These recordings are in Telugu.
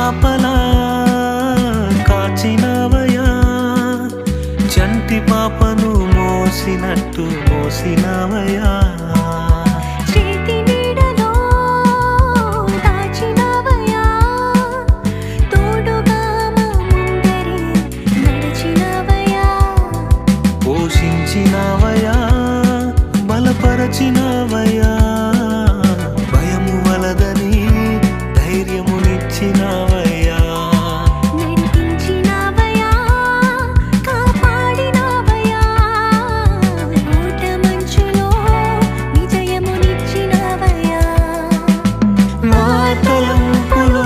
కాపలా కాచినవయా, చంటి పాపను మోసినట్టు మోసినవయా. పోషించినవయా, బలపరచినవయా, భయము వలదని ధైర్యమునిచ్చినవయా. నడిపించినవయా, కాపాడినవయా, ఓట మంచులో విజయమునిచ్చినవయా. నా తలంపులు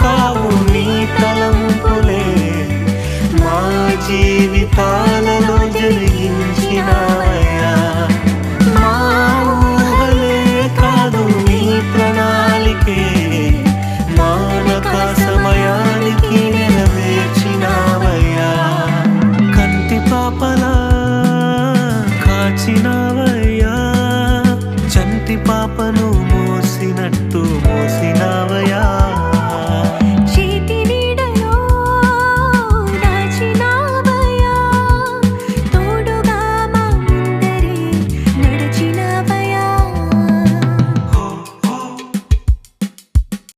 కావు నీ తలంపులే, మా జీవితాలు